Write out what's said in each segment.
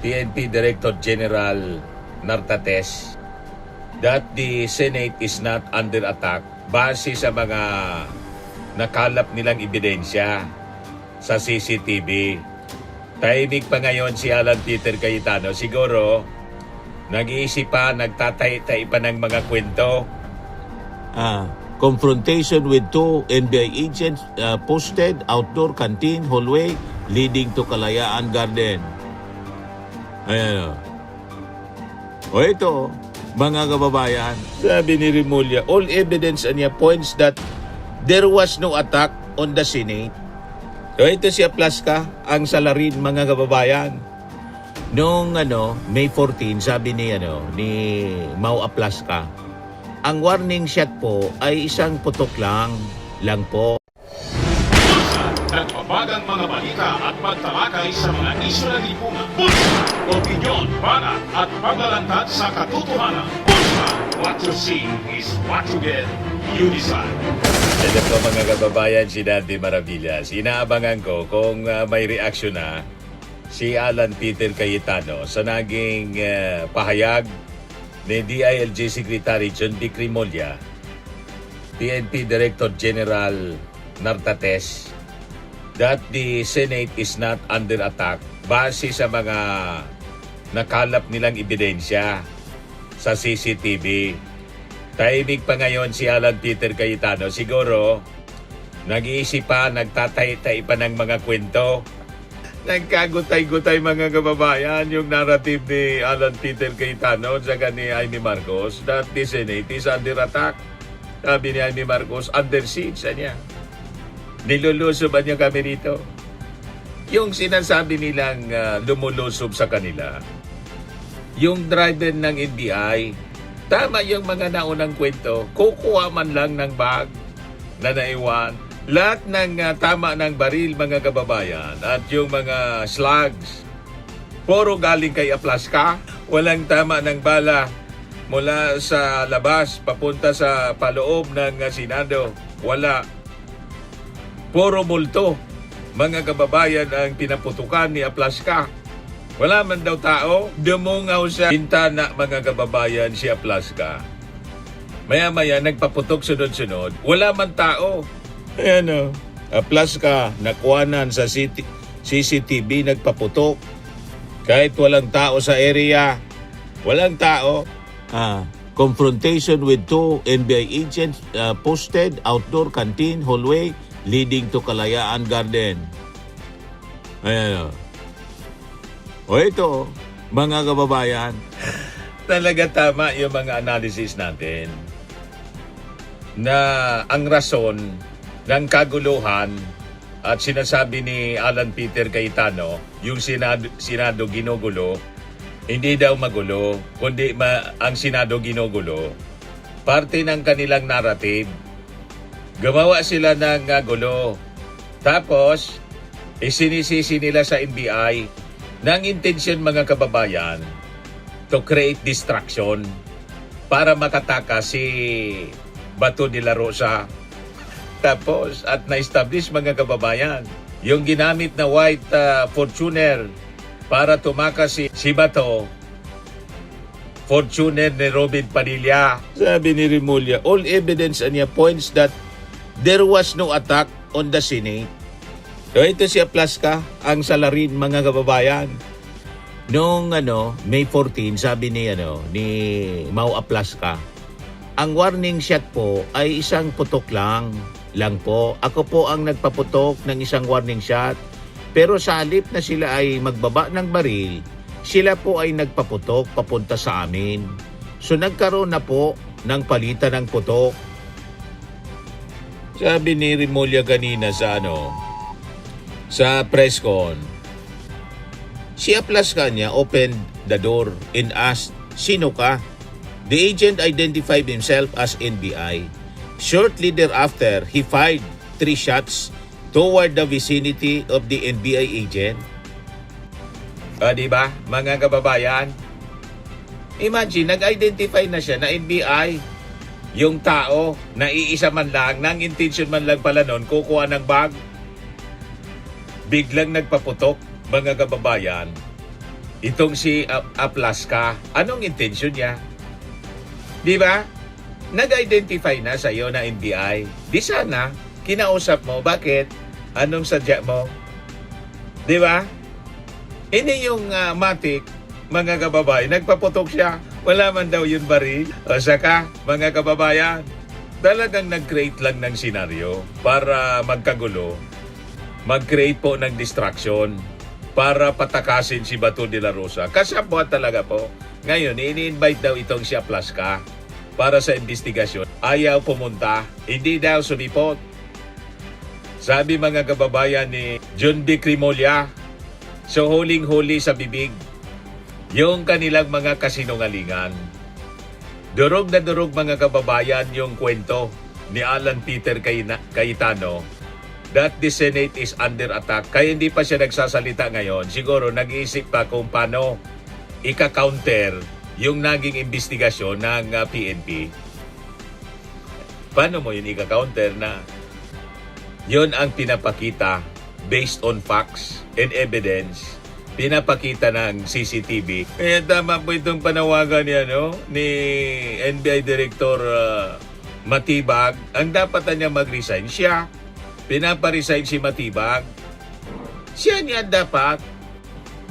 PNP Director General Nartates that the Senate is not under attack base sa mga nakalap nilang ebidensya sa CCTV. Tahimik pa ngayon si Alan Peter Cayetano. Siguro, nag-iisip pa, nagtatay-tay pa ng mga kwento. Confrontation with two NBI agents posted outdoor canteen hallway leading to Kalayaan Garden. Ayan o. Ito, mga kababayan, sabi ni Remulla, all evidence niya points that there was no attack on the Senate. So ito si Aplaska, ang salarin, mga kababayan. Noong May 14, sabi ni Mau Aplaska, ang warning shot po ay isang putok lang po. Nagbabagang mga balita at pagtalakay sa mga isyu ng lipunan. Bulsa, opinyon, banat at paglalantad sa katotohanan. Bulsa, what you see is what you get. You decide. Ito po mga kababayan, si Dante Maravillas. Inaabangan ko kung may reaksyon na si Alan Peter Cayetano sa naging pahayag ni DILG Secretary John Vic Remulla, PNP Director General Nartates, that the Senate is not under attack base sa mga nakalap nilang ebidensya sa CCTV. Tahimik pa ngayon si Alan Peter Cayetano. Siguro, nag-iisip pa, nagtatay-tay pa ng mga kwento. Nagkagutay-gutay mga kababayan yung narrative ni Alan Peter Cayetano at ni Amy Marcos that the Senate is under attack. Sabi ni Amy Marcos, under siege niya. Nilulusob niya kami rito. Yung sinasabi nilang lumulusob sa kanila, yung driver ng NBI, tama yung mga naunang kwento, kukuha man lang ng bag na naiwan. Lahat ng tama ng baril, mga kababayan, at yung mga slugs, puro galing kay Aplaska. Walang tama ng bala mula sa labas papunta sa paloob ng Senado. Wala. Puro multo, mga kababayan, ang pinaputukan ni Aplaska. Wala man daw tao, dumungaw sa bintana, mga kababayan, si Aplaska. Maya-maya, nagpaputok sunod-sunod. Wala man tao. Ayan Aplaska, nakuhanan sa CCTV, nagpaputok. Kahit walang tao sa area, walang tao. Confrontation with two NBI agents posted outdoor canteen hallway leading to Kalayaan Garden. Ayan o. Ito, mga kababayan, Talaga tama yung mga analysis natin na ang rason ng kaguluhan at sinasabi ni Alan Peter Cayetano, yung Senado ginugulo, hindi daw magulo, kundi ang Senado ginugulo. Parte ng kanilang narrative, gumawa sila ng gulo. Tapos, isinisisi nila sa NBI ng intensyon, mga kababayan, to create distraction para makatakas si Bato de la Rosa. Tapos, at na-establish, mga kababayan, yung ginamit na white Fortuner para tumakas si Bato, Fortuner ni Robin Padilla. sabi ni Remulla, all evidence niya points that there was no attack on the Senate. So ito si Aplaska, ang salarin, mga kababayan. Noong May 14, sabi ni Mau Aplaska, ang warning shot po ay isang putok lang po. Ako po ang nagpaputok ng isang warning shot. Pero sa halip na sila ay magbaba ng baril, sila po ay nagpaputok papunta sa amin. So nagkaroon na po ng palitan ng putok. Sabi ni Remulla kanina sa press con, si Aplaska niya opened the door and asked, "Sino ka?" The agent identified himself as NBI. Shortly thereafter, he fired 3 shots toward the vicinity of the NBI agent. Diba, mga kababayan? Imagine, nag-identify na siya na NBI. Yung tao, na iisa man lang, nang intention man lang pala nun, kukuha ng bag. Biglang nagpaputok, mga kababayan. itong si Aplaska, anong intensyon niya? Di ba? Nag-identify na sa iyo na NBI. Di sana, kinausap mo. Bakit? Anong sadya mo? Di ba? Ini yung matik, mga kababayan. Nagpaputok siya. Wala man daw yun baril. O saka, mga kababayan, talagang nag-create lang ng senaryo para magkagulo. Mag-create po ng distraction para patakasin si Bato de la Rosa. Kasabwat talaga po. Ngayon, ini-invite daw itong si Aplaska para sa investigasyon. Ayaw pumunta. Hindi daw sumipot. Sabi mga kababayan ni John B. Crimolia, so huling-huli sa bibig yung kanilang mga kasinungalingan. Durog na durog mga kababayan yung kwento ni Alan Peter Cayetano that the Senate is under attack. Kaya hindi pa siya nagsasalita ngayon. Siguro nag-iisip pa kung paano ika-counter yung naging investigasyon ng PNP. Paano mo yun ika-counter na yun ang pinapakita based on facts and evidence, pinapakita ng CCTV. Kaya tama po itong panawagan ni NBI Director Matibag. Ang dapat niya mag-resign siya. Pinaparesign si Matibag. Siya niya dapat.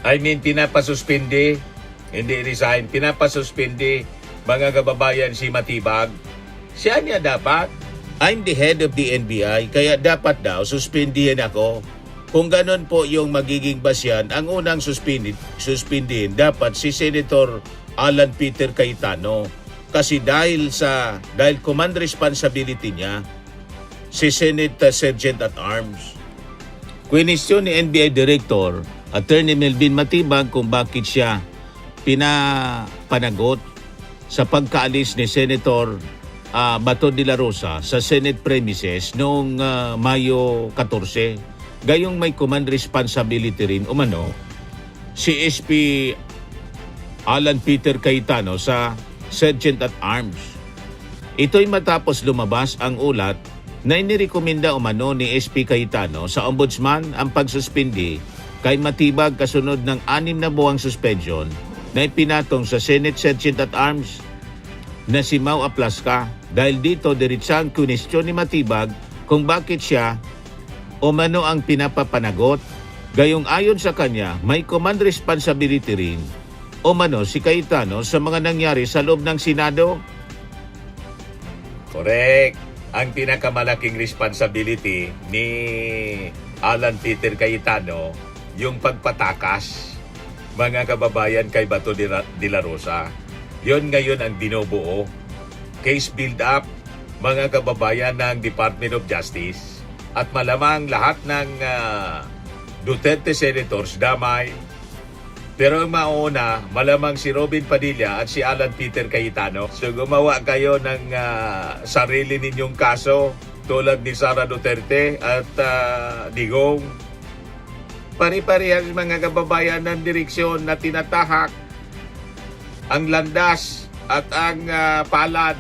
Pinapasuspindi. Hindi resign. Pinapasuspindi mga kababayan si Matibag. Siya niya dapat. I'm the head of the NBI, kaya dapat daw suspindihin ako. Kung ganon po yung magiging basyan, ang unang suspindihin dapat si Senator Alan Peter Cayetano. Kasi dahil command responsibility niya, si Senate Sergeant at Arms. Kwenisyon ni NBI Director, Attorney Melvin Matibag kung bakit siya pinapanagot sa pagkaalis ni Senator Bato de la Rosa sa Senate premises noong Mayo 14. Gayong may command responsibility rin umano si SP Alan Peter Cayetano sa Sergeant at Arms. Ito'y matapos lumabas ang ulat na inirekomenda umano ni SP Cayetano sa Ombudsman ang pagsuspindi kay Matibag kasunod ng 6 na buwang suspension na ipinatong sa Senate Sergeant at Arms na si Mau Aplaska. Dahil dito, diritsang kunestyon ni Matibag kung bakit siya umano ang pinapapanagot. Gayong ayon sa kanya, may command responsibility rin umano si Cayetano sa mga nangyari sa loob ng Senado. Correct. Ang pinakamalaking responsibility ni Alan Peter Cayetano, yung pagpatakas mga kababayan kay Bato de la Rosa. Yon ngayon ang binubuo. Case build-up, mga kababayan ng Department of Justice. At malamang lahat ng Duterte Senators damay. Pero ang mauna, malamang si Robin Padilla at si Alan Peter Cayetano. So gumawa kayo ng sarili ninyong kaso tulad ni Sara Duterte at Digong. Pari-parihas mga kababayan ng direksyon na tinatahak ang landas at ang palad,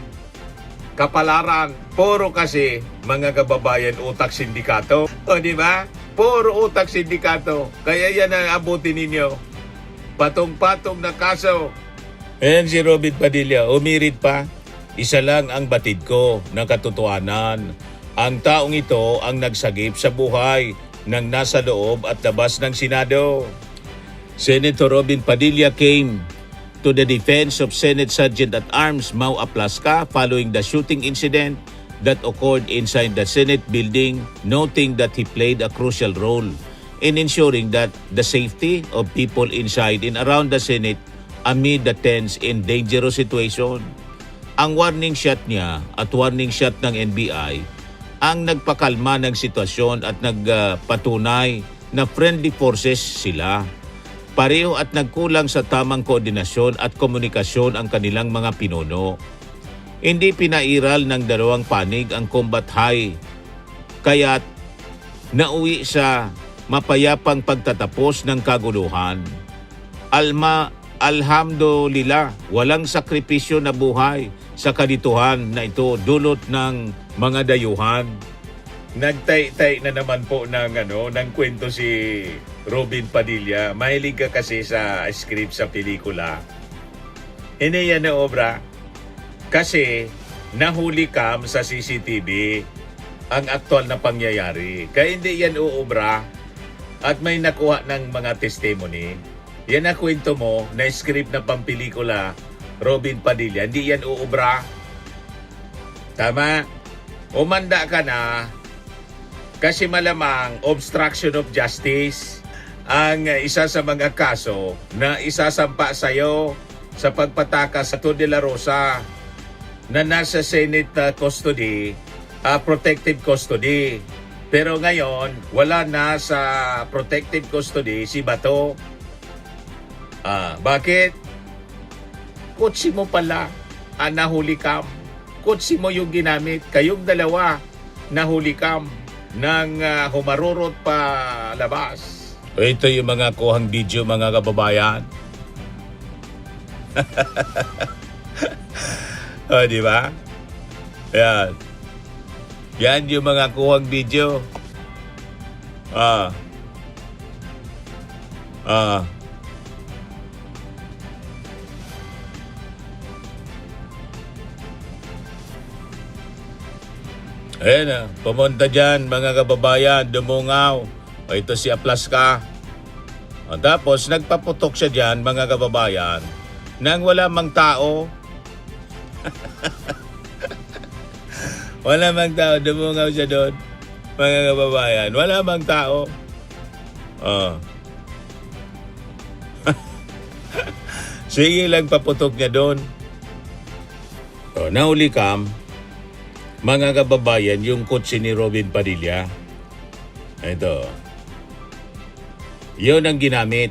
kapalaran. Puro kasi mga kababayan utak sindikato. O di ba? Puro utak sindikato. Kaya yan ang abutin ninyo. Patong-patong na kaso. Ayan si Robin Padilla, umirit pa. Isa lang ang batid ko ng katotohanan. Ang taong ito ang nagsagip sa buhay ng nasa loob at labas ng Senado. Senator Robin Padilla came to the defense of Senate Sergeant at Arms Mau Aplaska following the shooting incident that occurred inside the Senate building, noting that he played a crucial role in ensuring that the safety of people inside and around the Senate amid the tense and dangerous situation. Ang warning shot niya at warning shot ng NBI ang nagpakalma ng sitwasyon at nagpatunay na friendly forces sila. Pareho at nagkulang sa tamang koordinasyon at komunikasyon ang kanilang mga pinuno. Hindi pinairal ng dalawang panig ang combat high, kaya't nauwi sa mapayapang pagtatapos ng kaguluhan. Alhamdulillah, walang sakripisyo na buhay sa kalituhan na ito dulot ng mga dayuhan. Nagtay-tay na naman po ng kwento si Robin Padilla. Mahilig ka kasi sa script sa pelikula. Hindi yan na obra. Kasi nahuli cam sa CCTV ang aktual na pangyayari. Kaya hindi yan uobra at may nakuha ng mga testimony. Yan na kwento mo na script na pampelikula Robin Padilla. Hindi yan uobra. Tama? Umanda ka na kasi malamang obstruction of justice ang isa sa mga kaso na isasampa sa'yo sa pagpatakas sa De La Rosa na nasa Senate custody, protective custody. Pero ngayon, wala na sa protective custody si Bato. Bakit? Kutsi mo pala ang nahuli cam. Kutsi mo yung ginamit. Kayong dalawa nahuli cam nang humarurot pa labas. Ito yung mga kuhang video, mga kababayan. Di ba? Yan. Yan yung mga kuhang video. Ayan na, pumunta dyan mga kababayan, dumungaw. O ito si Aplaska. O, tapos nagpaputok siya dyan mga kababayan nang wala mang tao. Wala mang tao, dumungaw siya doon mga kababayan. Wala mang tao. Sige lang paputok niya doon. O, nahuli cam. Mga kababayan, yung kotse ni Robin Padilla. Ito. Yun ang ginamit.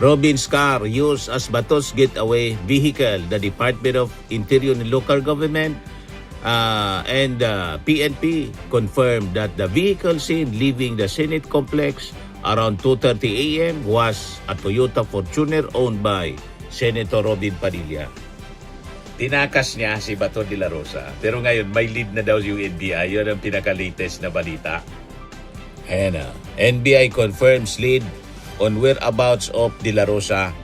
Robin's car used as Bato's getaway vehicle. The Department of Interior and Local Government and PNP confirmed that the vehicle seen leaving the Senate complex around 2:30 a.m. was a Toyota Fortuner owned by Senator Robin Padilla. Tinakas niya si Bato de la Rosa. Pero ngayon, may lead na daw yung NBI. Yun ang pinaka-latest na balita. Ayan na. NBI confirms lead on whereabouts of de la Rosa.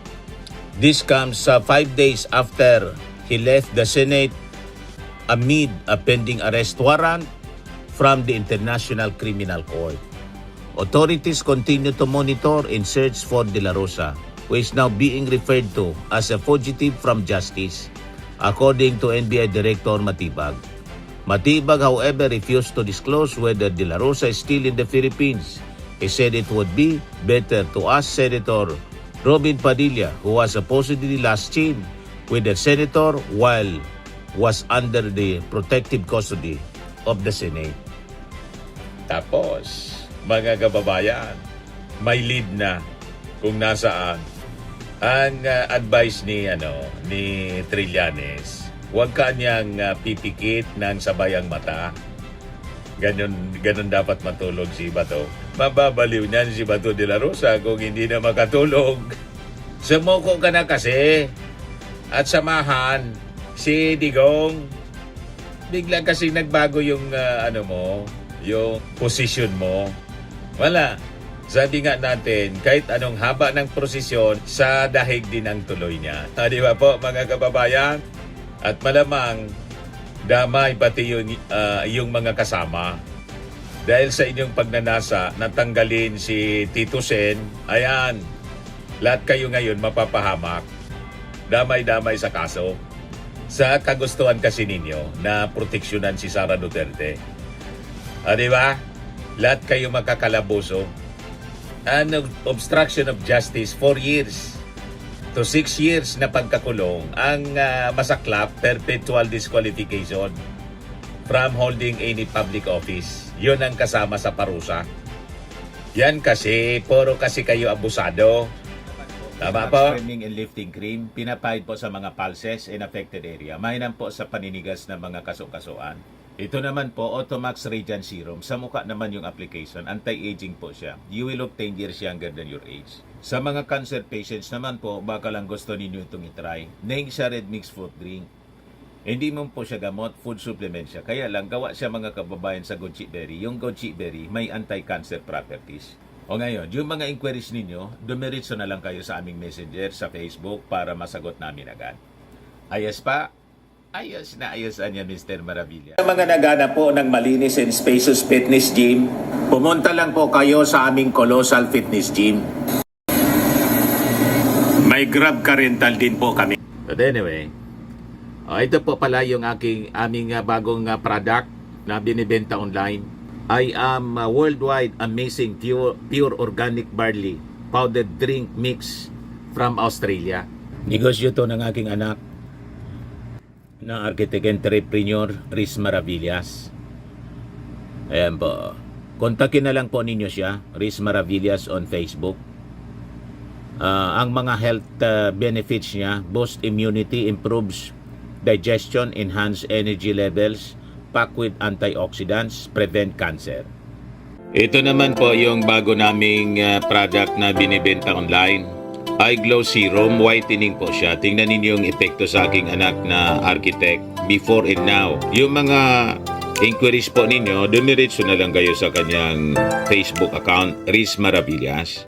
This comes 5 days after he left the Senate amid a pending arrest warrant from the International Criminal Court. Authorities continue to monitor and search for de la Rosa, who is now being referred to as a fugitive from justice, according to NBI Director Matibag. Matibag, however, refused to disclose whether De La Rosa is still in the Philippines. He said it would be better to ask Senator Robin Padilla, who was supposedly last seen with the senator while was under the protective custody of the Senate. Tapos, mga kababayan, may lead na kung nasaan. Ang advice ni Trillanes, huwag ka niyang pipikit ng sabayang mata. Ganun dapat matulog si Bato. Mababaliw niyan si Bato de la Rosa kung hindi na makatulog. Sumuko ka na kasi at samahan si Digong. Bigla kasi nagbago yung yung position mo. Wala. Sabi nga natin, kahit anong haba ng prosesyon, sa dahig din ang tuloy niya. Di ba po, mga kababayan? At malamang, damay pati yung mga kasama. Dahil sa inyong pagnanasa, natanggalin si Tito Sen, ayan, lahat kayo ngayon mapapahamak. Damay-damay sa kaso. Sa kagustuhan kasi ninyo na proteksyonan si Sara Duterte. Di ba? Lahat kayo makakalabuso. Obstruction of justice, 4 years to 6 years na pagkakulong ang masaklap, perpetual disqualification from holding any public office. Yun ang kasama sa parusa. Yan kasi, puro kasi kayo abusado. Tama po? Training and lifting cream, pinapahid po sa mga pulses in affected area. Mainam po sa paninigas ng mga kaso-kasuan. Ito naman po, Automax Radiant Serum. Sa mukha naman yung application. Anti-aging po siya. You will look 10 years younger than your age. Sa mga cancer patients naman po, baka lang gusto ninyo itong itry. Neng siya red mixed fruit drink. Hindi mo po siya gamot, food supplement siya. Kaya lang, gawa siya mga kababayan sa goji berry. Yung goji berry may anti-cancer properties. O ngayon, yung mga inquiries ninyo, dumiritso na lang kayo sa aming messenger sa Facebook para masagot namin agad. Ayos pa? Ayos na ayos niya, Mr. Maravilla. Sa mga nagana po ng malinis and spacious fitness gym, pumunta lang po kayo sa aming Colossal Fitness Gym. May Grab car rental din po kami. But anyway, ito po pala yung aming bagong product na binibenta online. I am worldwide amazing pure organic barley powdered drink mix from Australia. Negosyo to ng aking anak na architect entrepreneur Riz Maravillas. Ayan po. Kontakin na lang po ninyo siya, Riz Maravillas on Facebook. Ang mga health benefits niya, boost immunity, improves digestion, enhance energy levels, packed with antioxidants, prevent cancer. Ito naman po yung bago naming product na binibenta online. Eye Glow Serum, whitening po siya. Tingnan ninyo yung epekto sa aking anak na architect before and now. Yung mga inquiries po ninyo, dumiretso na lang kayo sa kanyang Facebook account, Riz Maravillas.